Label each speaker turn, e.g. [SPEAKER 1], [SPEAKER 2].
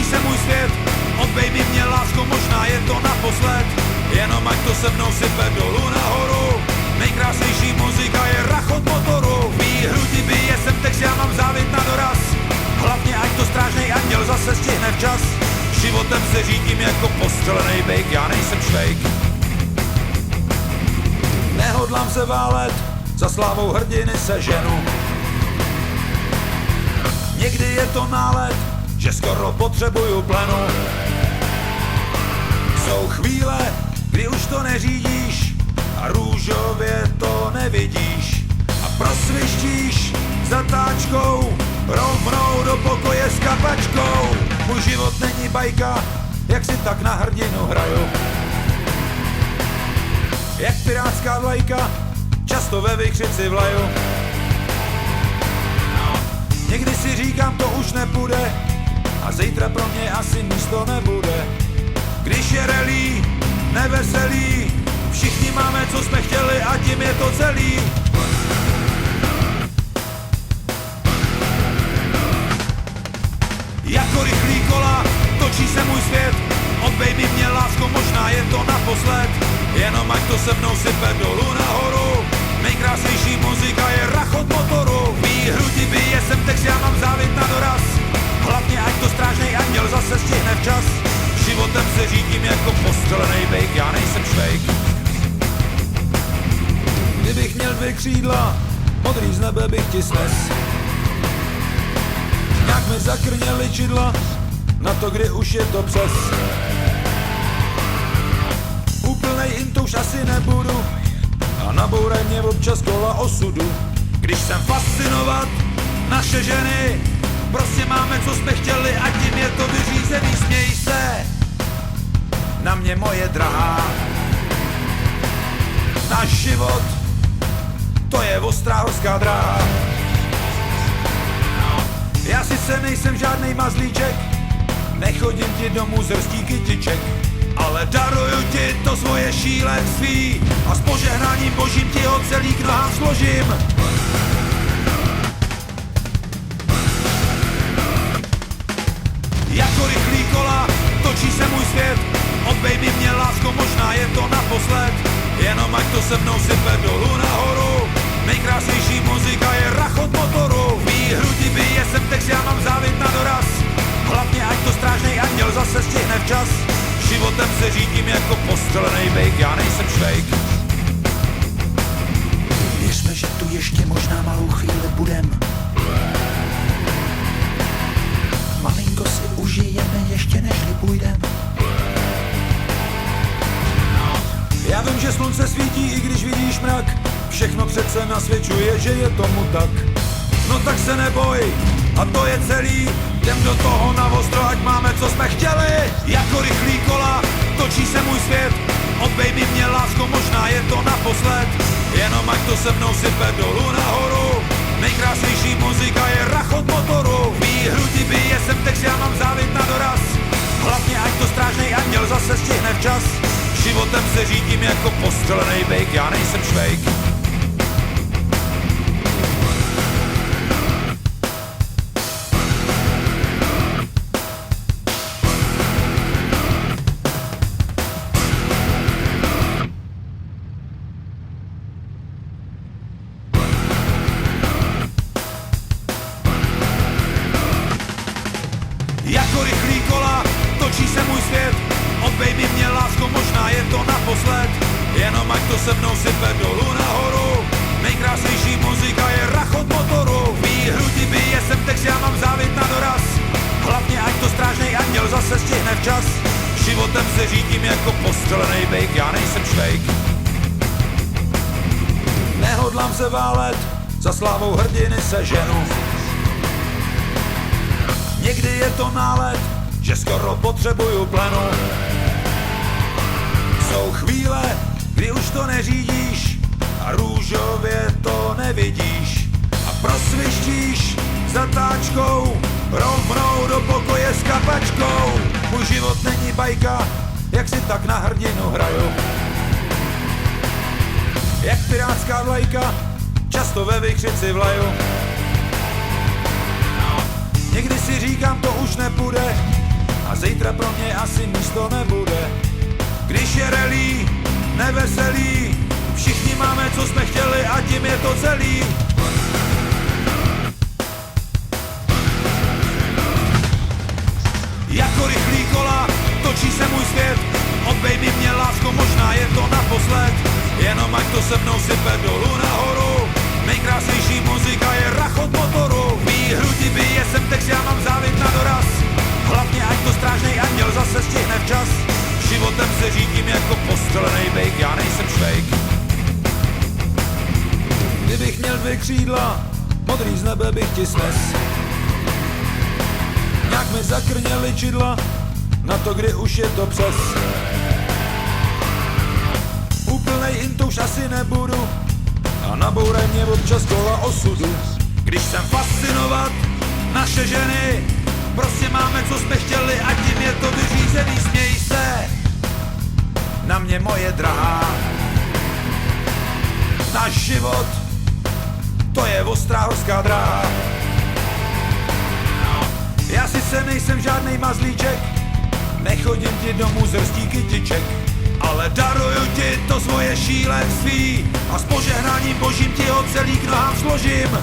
[SPEAKER 1] točí se můj svět. Odbej mi mě, lásko, možná je to naposled. Jenom ať to se mnou sype dolů nahoru. Nejkrásnější muzika je rachot motoru. Mý hrudi bije sem text, já mám závit na doraz. Hlavně ať to strážnej anděl zase stihne včas. Životem se řídím jako postřelenej bejk, já nejsem švejk. Nehodlám se válet, za slávou hrdiny se ženu. Někdy je to nálet, že skoro potřebuju plenu. Jsou chvíle, kdy už to neřídíš a růžově to nevidíš. A prosvištíš zatáčkou rovnou do pokoje s kapačkou. Můj život není bajka, jak si tak na hrdinu hraju. Jak pirátská vlajka, často ve vykřici vlaju. Někdy si říkám, to už nepůjde a zítra pro mě asi místo nebude. Když je rally, neveselý, všichni máme, co jsme chtěli a tím je to celý. Jako rychlý kola, točí se můj svět. Odbej mi mě, lásko, možná je to naposled. Jenom ať to se mnou sype dolů nahoru. Nejkrásnější muzika je rachot motoru. Mý hrudi bije sem text, já mám závit na doraz. Hlavně ať to strážnej anděl zase stihne včas. Životem se řídím jako postřelenej bejk, já nejsem švejk. Kdybych měl 2 křídla, modrý z nebe bych ti snes. Nějak mi zakrněly čidla, na to, kdy už je to přes. Úplnej intuš asi nebudu a nabouraj mě občas kola osudu. Když jsem fascinovat naše ženy, prostě máme, co jsme chtěli a tím je to vyřízený. Směj se na mě, moje drahá. Náš život, to je ostrá horská dráha. Já sice nejsem žádnej mazlíček, nechodím ti domů z hrstí kytiček, ale daruju ti to svoje šílenství a s požehnáním božím ti ho celý k nohám složím. Jako rychlý kola, točí se můj svět. Odbej mi mě, lásko, možná je to naposled. Jenom ať to se mnou sype dolů nahoru. Nejkrásnější muzika je rachot motoru. Mý hrudi bije sem text, já mám závit na doraz. Hlavně ať to strážnej anděl zase stihne včas. Životem se řídím jako postřelenej bejk, já nejsem švejk.
[SPEAKER 2] Věřme, že tu ještě možná malou chvíli budem. Malinko si užijeme ještě nežli půjdem.
[SPEAKER 1] Já vím, že slunce svítí, i když vidíš mrak. Všechno přece nasvědčuje, že je tomu tak. No tak se neboj, a to je celý. Jdem do toho na ostro, ať máme, co jsme chtěli. Jako rychlý kola, točí se můj svět. Odbej mi mě, lásko, možná je to naposled. Jenom ať to se mnou sype dolů nahoru. Nejkrásnější muzika je rachot motoru. Mý hrudi bije sem text, já mám závit na doraz. Hlavně ať to strážnej anděl zase stihne včas. Životem se řídím jako postřelenej bejk, já nejsem švejk. Jako rychlý kola, točí se můj svět. Odbej mi mě, lásko, možná je to naposled. Jenom ať to se mnou sype dolů nahoru. Nejkrásnější muzika je rachot motoru. Mý hrudi bije sem text, já mám závit na doraz. Hlavně ať to strážnej anděl zase stihne včas. Životem se řídím jako postřelenej bejk, já nejsem švejk. Nehodlám se válet, za slávou hrdiny se ženu. Někdy je to nálet, že skoro potřebuju plenu. Jsou chvíle, kdy už to neřídíš a růžově to nevidíš. A prosvištíš zatáčkou rovnou do pokoje s kapačkou. Můj život není bajka, jak si tak na hrdinu hraju. Jak pirátská vlajka, často ve vykřici vlaju. Někdy si říkám, to už nepůjde a zítra pro mě asi místo nebude. Když je rally, neveselý, všichni máme, co jsme chtěli a tím je to celý. Jako rychlý kola, točí se můj svět, odbej mi mě lásko, možná je to naposled. Jenom ať to se mnou sype dolů nahoru, nejkrásnější muzika je rachot motoru. Mý hrudi bije sem text, já mám závit na doraz, hlavně ať to strážnej anděl zase stihne včas. Životem se řídím jako postřelenej bejk, já nejsem švejk. Kdybych měl 2 křídla, modrý z nebe bych ti snes. Nějak mi zakrněly čidla, na to, kdy už je to přes. Úplnej intouš asi nebudu a nabouraj mě občas kola osudu. Když jsem fascinovat naše ženy, prostě máme, co jsme chtěli a tím je to vyřízený. Směj se na mě, moje drahá. Náš život, to je ostrá horská dráha. Já sice nejsem žádnej mazlíček, nechodím ti domů z hrstí kytiček, ale daruju ti to svoje šílenství a s požehnáním božím ti ho celý k nohám složím.